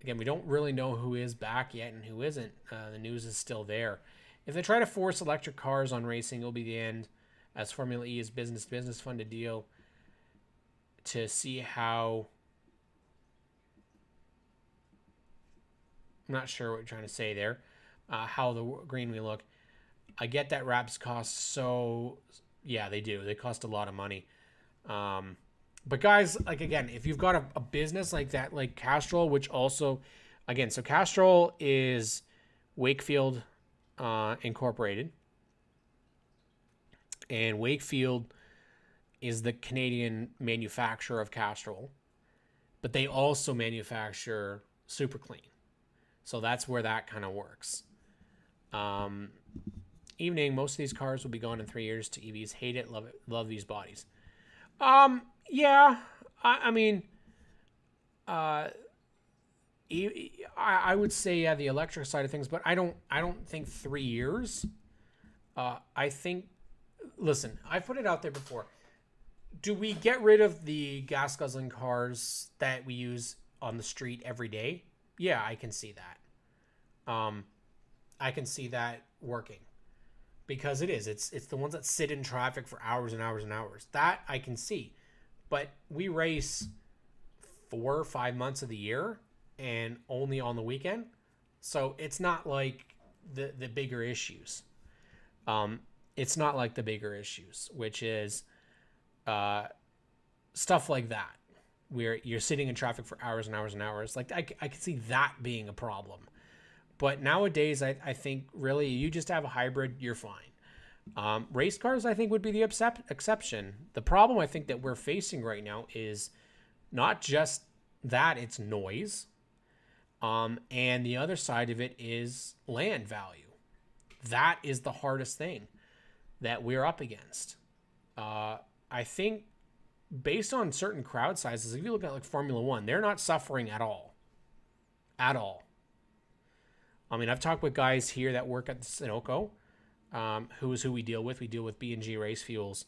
[SPEAKER 1] Again, we don't really know who is back yet and who isn't. The news is still there. If they try to force electric cars on racing, it'll be the end, as Formula E is business fund to deal to see how. I'm not sure what you're trying to say there. How the green will look. I get that wraps cost so. Yeah, they do. They cost a lot of money. But guys, like, again, if you've got a business like that, like Castrol, which also, again, so Castrol is Wakefield Incorporated. And Wakefield is the Canadian manufacturer of Castrol. But they also manufacture Super Clean. So that's where that kind of works. Evening, most of these cars will be gone in 3 years to EVs. Hate it, love these bodies. Yeah, I mean, I would say the electric side of things, but I don't think 3 years. I think, listen, I've put it out there before. Do we get rid of the gas guzzling cars that we use on the street every day? Yeah, I can see that. I can see that working. Because it's the ones that sit in traffic for hours and hours and hours. That I can see. But we race 4 or 5 months of the year and only on the weekend. So it's not like the bigger issues. It's not like the bigger issues, which is stuff like that, where you're sitting in traffic for hours and hours and hours. Like I can see that being a problem. But nowadays, I think really you just have a hybrid, you're fine. Race cars, I think, would be the exception. The problem I think that we're facing right now is not just that, it's noise. And the other side of it is land value. That is the hardest thing that we're up against. I think based on certain crowd sizes, if you look at like Formula One, they're not suffering at all. At all. I mean, I've talked with guys here that work at the Sunoco, who is who we deal with. We deal with B&G Race Fuels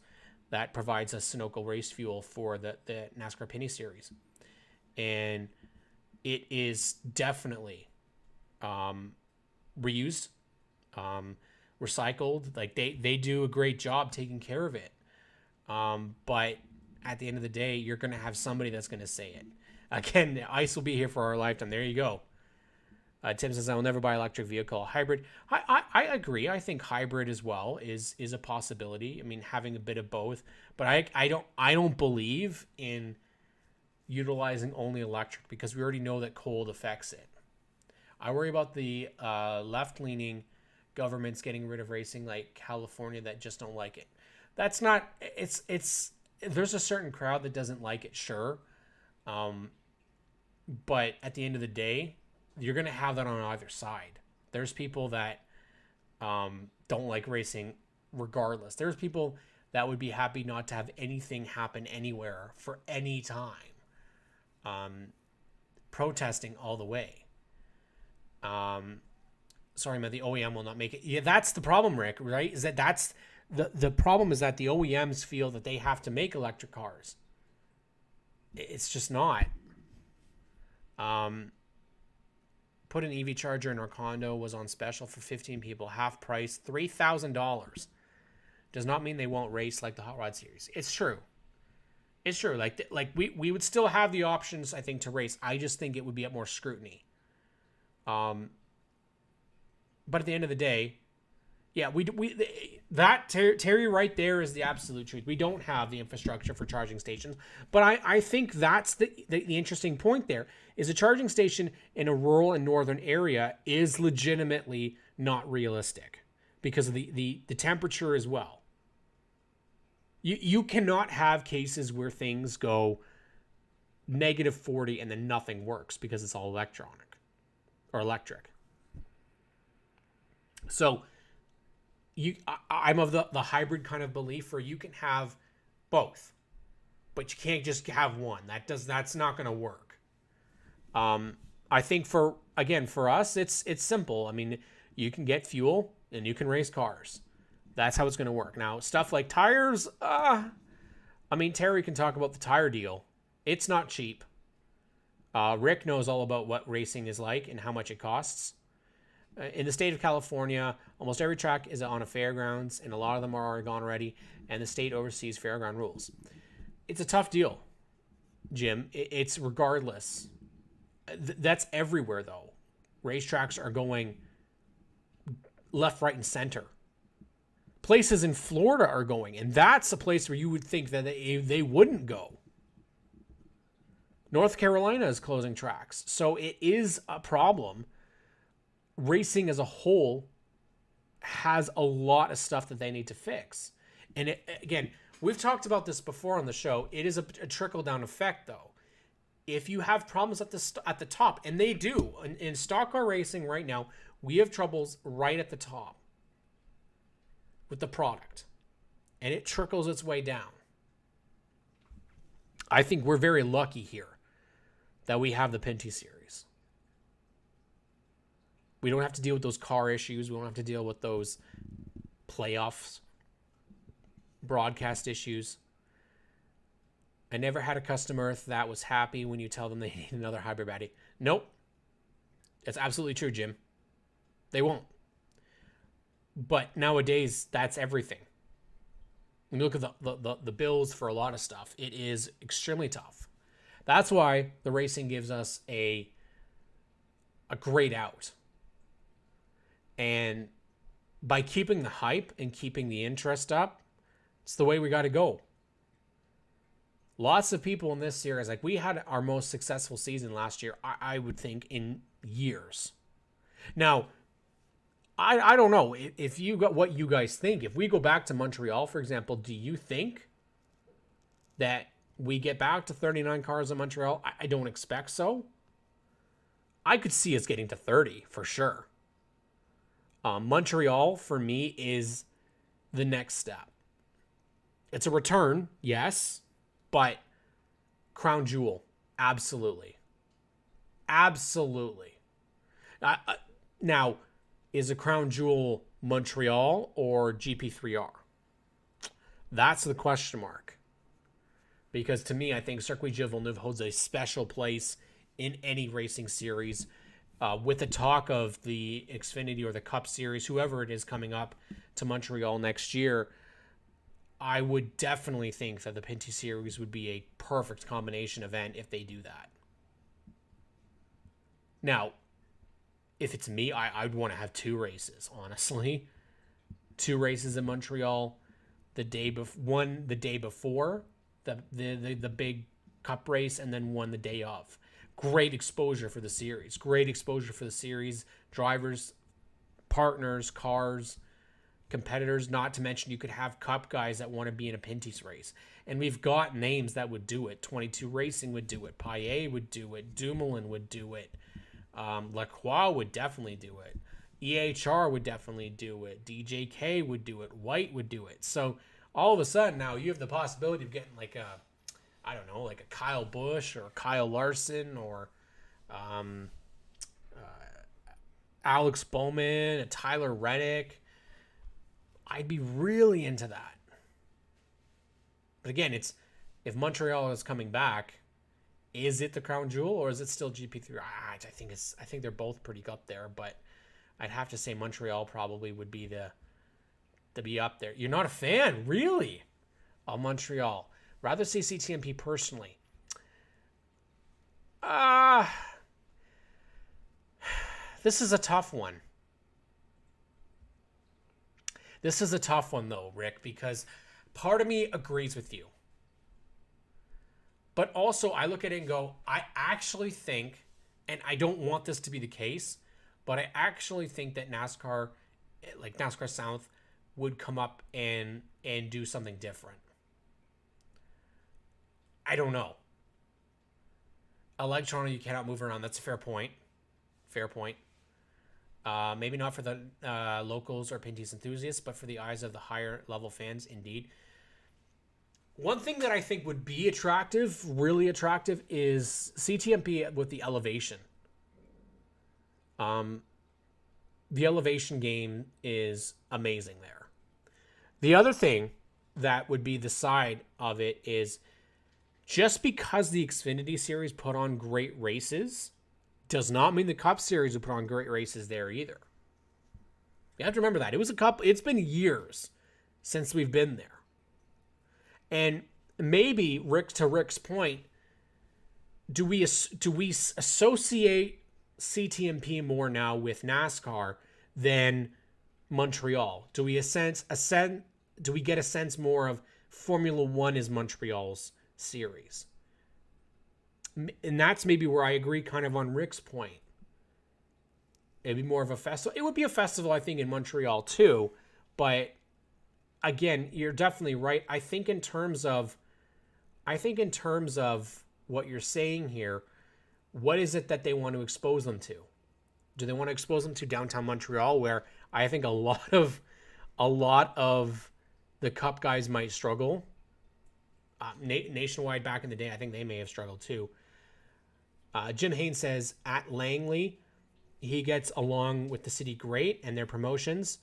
[SPEAKER 1] that provides us Sunoco race fuel for the NASCAR Pinty Series. And it is definitely reused, recycled. Like they do a great job taking care of it. But at the end of the day, you're going to have somebody that's going to say it. Again, ICE will be here for our lifetime. There you go. Tim says, I will never buy an electric vehicle. Hybrid. I agree. I think hybrid as well is a possibility. I mean, having a bit of both. But I don't believe in utilizing only electric because we already know that cold affects it. I worry about the left-leaning governments getting rid of racing like California that just don't like it. That's not, it's there's a certain crowd that doesn't like it, sure. But at the end of the day, you're going to have that on either side. There's people that don't like racing regardless. There's people that would be happy not to have anything happen anywhere for any time. Protesting all the way. Sorry, man, the OEM will not make it. Yeah, that's the problem, Rick, right? Is that's the problem is that the OEMs feel that they have to make electric cars. It's just not. Put an EV charger in our condo, was on special for 15 people, half price, $3,000. Does not mean they won't race like the Hot Rod Series. It's true. It's true. Like we would still have the options, I think, to race. I just think it would be at more scrutiny. But at the end of the day, yeah, Terry right there is the absolute truth. We don't have the infrastructure for charging stations, but I think that's the interesting point. There is a charging station in a rural and northern area is legitimately not realistic because of the temperature as well. You cannot have cases where things go -40 and then nothing works because it's all electronic or electric. So I'm of the hybrid kind of belief where you can have both, but you can't just have one. That's not going to work. I think for us, it's simple. I mean, you can get fuel and you can race cars. That's how it's going to work. Now, stuff like tires, I mean, Terry can talk about the tire deal. It's not cheap. Rick knows all about what racing is like and how much it costs. In the state of California, almost every track is on a fairgrounds, and a lot of them are Oregon already, and the state oversees fairground rules. It's a tough deal, Jim. It's regardless. That's everywhere, though. Racetracks are going left, right, and center. Places in Florida are going, and that's a place where you would think that they wouldn't go. North Carolina is closing tracks, so it is a problem. Racing as a whole has a lot of stuff that they need to fix. And again, we've talked about this before on the show. It is a trickle-down effect, though. If you have problems at the top, and they do, in stock car racing right now, we have troubles right at the top with the product. And it trickles its way down. I think we're very lucky here that we have the Pinty series. We don't have to deal with those car issues. We don't have to deal with those playoffs, broadcast issues. I never had a customer that was happy when you tell them they need another hybrid battery. Nope. That's absolutely true, Jim. They won't. But nowadays, that's everything. When you look at the bills for a lot of stuff, it is extremely tough. That's why the racing gives us a great out. And by keeping the hype and keeping the interest up, it's the way we got to go. Lots of people in this series, like we had our most successful season last year, I would think, in years. Now, I don't know if you got what you guys think. If we go back to Montreal, for example, do you think that we get back to 39 cars in Montreal? I don't expect so. I could see us getting to 30 for sure. Montreal, for me, is the next step. It's a return, yes, But Crown Jewel, absolutely. Absolutely. Now, is a Crown Jewel Montreal or GP3R? That's the question mark. Because to me, I think Circuit Gilles Villeneuve holds a special place in any racing series. With the talk of the Xfinity or the Cup Series, whoever it is coming up to Montreal next year, I would definitely think that the Pinty Series would be a perfect combination event if they do that. Now, if it's me, I'd want to have 2 races, honestly. 2 races in Montreal, one the day before the big Cup race, and then one the day of. Great exposure for the series. Drivers, partners, cars, competitors. Not to mention you could have Cup guys that want to be in a Pinty's race. And we've got names that would do it. 22 Racing would do it. Paillet would do it. Dumoulin would do it. Lacroix would definitely do it. EHR would definitely do it. DJK would do it. White would do it. So all of a sudden now you have the possibility of getting like a Kyle Busch or Kyle Larson or Alex Bowman, a Tyler Reddick. I'd be really into that. But again, if Montreal is coming back, is it the Crown Jewel or is it still GP3? I think they're both pretty up there, but I'd have to say Montreal probably would be to be up there. You're not a fan, really, of Montreal. Rather say CTMP personally. This is a tough one. This is a tough one, though, Rick, because part of me agrees with you. But also, I look at it and go, I actually think, and I don't want this to be the case, but I actually think that NASCAR, like NASCAR South, would come up and do something different. I don't know. I like Toronto, you cannot move around. That's a fair point. Maybe not for the locals or Pinty's enthusiasts, but for the eyes of the higher level fans, indeed. One thing that I think would be attractive, really attractive, is CTMP with the elevation. The elevation game is amazing there. The other thing that would be the side of it is just because the Xfinity Series put on great races does not mean the Cup Series would put on great races there either. You have to remember that. It's been years since we've been there. And maybe, to Rick's point, do we associate CTMP more now with NASCAR than Montreal? Do we get a sense more of Formula One is Montreal's series? And that's maybe where I agree kind of on Rick's point. It'd be more of a festival. It would be a festival, I think, in Montreal too. But again, you're definitely right. I think in terms of what you're saying here, what is it that they want to expose them to? Do they want to expose them to downtown Montreal, where I think a lot of the Cup guys might struggle? Nationwide back in the day, I think they may have struggled too. Jim Haynes says at Langley, he gets along with the city great and their promotions.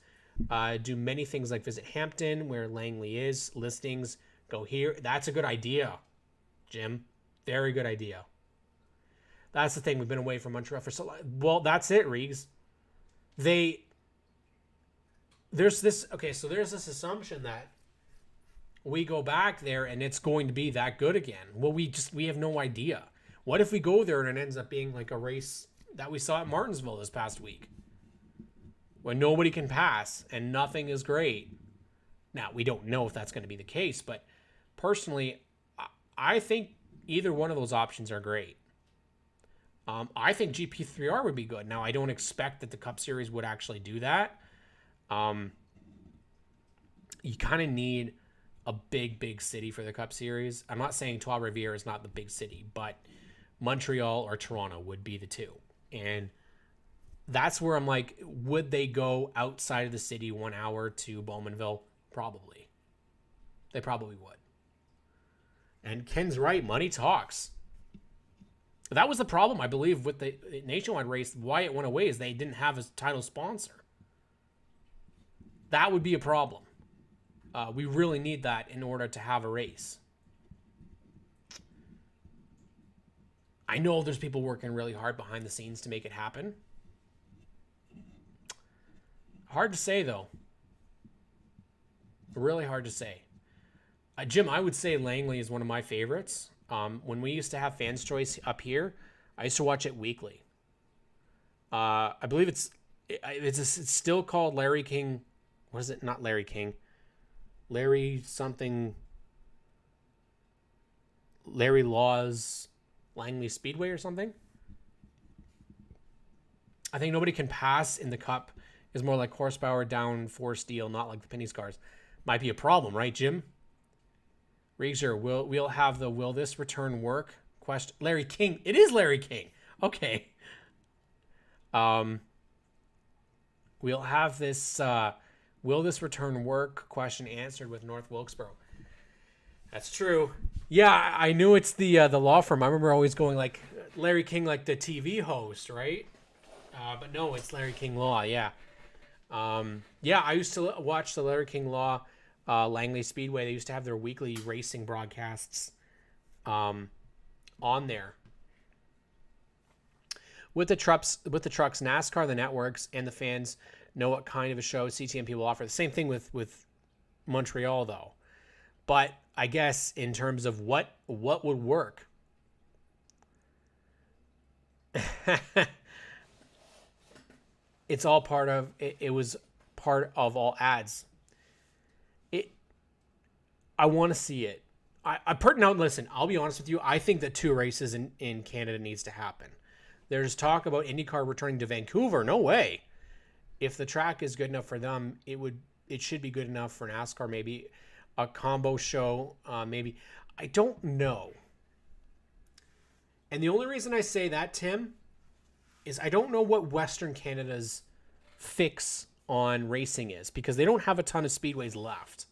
[SPEAKER 1] Do many things like visit Hampton, where Langley is, listings, go here. That's a good idea, Jim. Very good idea. That's the thing. We've been away from Montreal for so long. Well, that's it, Reegs. There's this assumption that we go back there and it's going to be that good again. Well, we have no idea. What if we go there and it ends up being like a race that we saw at Martinsville this past week, when nobody can pass and nothing is great? Now, we don't know if that's going to be the case, but personally, I think either one of those options are great. I think GP3R would be good. Now, I don't expect that the Cup Series would actually do that. You kind of need a big city for the Cup Series. I'm not saying Trois-Rivières is not the big city, but Montreal or Toronto would be the two. And that's where I'm like, would they go outside of the city 1 hour to Bowmanville? Probably. They probably would. And Ken's right. Money talks. That was the problem, I believe, with the Nationwide race. Why it went away is they didn't have a title sponsor. That would be a problem. We really need that in order to have a race. I know there's people working really hard behind the scenes to make it happen. Hard to say, though. Really hard to say. Jim, I would say Langley is one of my favorites. When we used to have Fans Choice up here, I used to watch it weekly. I believe it's still called Larry King. What is it? Not Larry King. Larry something. Larry Laws Langley Speedway or something. I think Nobody Can Pass in the Cup is more like horsepower down for steel, not like the Pinty cars. Might be a problem, right, Jim? Rieger, we'll have the will this return work question. Larry King. It is Larry King. Okay. We'll have this will this return work question answered with North Wilkesboro. That's true. Yeah, I knew it's the law firm. I remember always going like Larry King, like the TV host, right? But no, it's Larry King Law. Yeah. Yeah, I used to watch the Larry King Law Langley Speedway. They used to have their weekly racing broadcasts on there. With the trucks, NASCAR, the networks, and the fans know what kind of a show CTMP will offer. The same thing with Montreal, though. But I guess in terms of what would work, it's all part of it. It was part of all ads. I want to see it. Now listen, I'll be honest with you. I think that 2 races in Canada needs to happen. There's talk about IndyCar returning to Vancouver. No way. If the track is good enough for them, it should be good enough for NASCAR. Maybe a combo show. Maybe. I don't know. And the only reason I say that, Tim, is I don't know what Western Canada's fix on racing is, because they don't have a ton of speedways left.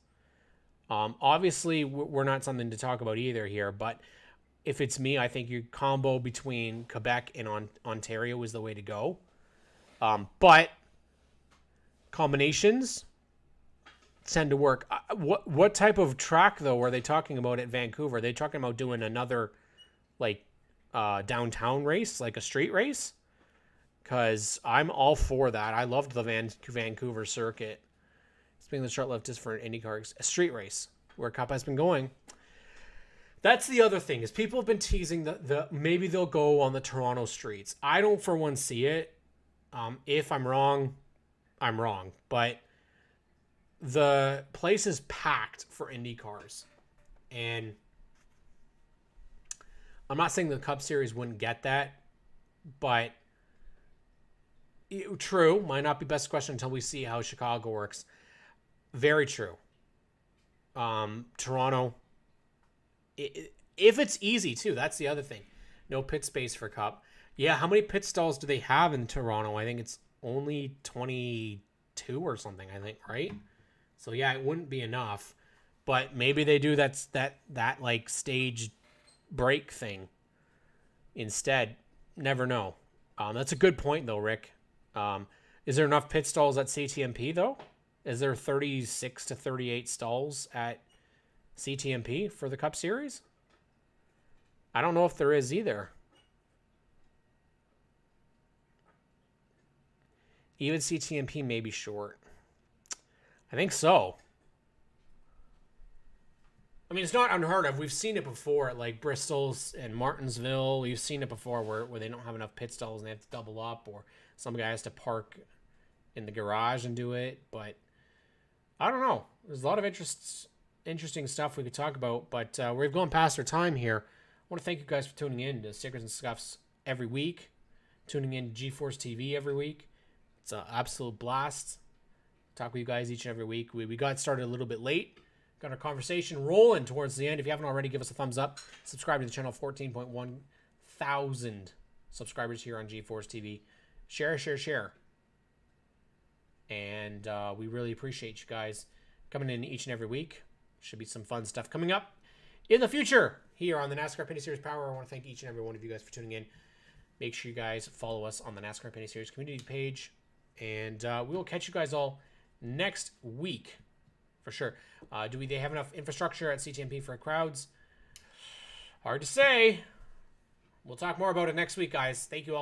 [SPEAKER 1] Obviously, we're not something to talk about either here, but if it's me, I think your combo between Quebec and Ontario is the way to go. But combinations tend to work. What type of track, though, are they talking about at Vancouver? Are they talking about doing another, like, downtown race, like a street race? Because I'm all for that. I loved the Vancouver circuit. Speaking of the short left is for an IndyCar, a street race where Cup has been going. That's the other thing, is people have been teasing the maybe they'll go on the Toronto streets. I don't for one see it. If I'm wrong, I'm wrong. But the place is packed for Indy cars. And I'm not saying the Cup Series wouldn't get that, but true, might not be best question until we see how Chicago works. Very true. Toronto, if it's easy too, that's the other thing. No pit space for Cup. Yeah, how many pit stalls do they have in Toronto? I think it's only 22 or something, I think, right? So yeah, it wouldn't be enough. But maybe they do that like stage break thing instead. Never know. That's a good point though, Rick. Is there enough pit stalls at CTMP though? Is there 36 to 38 stalls at CTMP for the Cup Series? I don't know if there is either. Even CTMP may be short. I think so. I mean, it's not unheard of. We've seen it before at like Bristol's and Martinsville. We've seen it before where they don't have enough pit stalls and they have to double up, or some guy has to park in the garage and do it. But I don't know. There's a lot of interesting stuff we could talk about, but we've gone past our time here. I want to thank you guys for tuning in to Stickers and Scuffs every week, tuning in to G-Force TV every week. It's an absolute blast. Talk with you guys each and every week. We got started a little bit late. Got our conversation rolling towards the end. If you haven't already, give us a thumbs up. Subscribe to the channel. 14.1 thousand subscribers here on G-Force TV. Share. And we really appreciate you guys coming in each and every week. Should be some fun stuff coming up in the future here on the NASCAR Pinty Series Power. I want to thank each and every one of you guys for tuning in. Make sure you guys follow us on the NASCAR Pinty Series community page. And we will catch you guys all next week for sure. Do they have enough infrastructure at CTMP for crowds? Hard to say. We'll talk more about it next week, guys. Thank you all.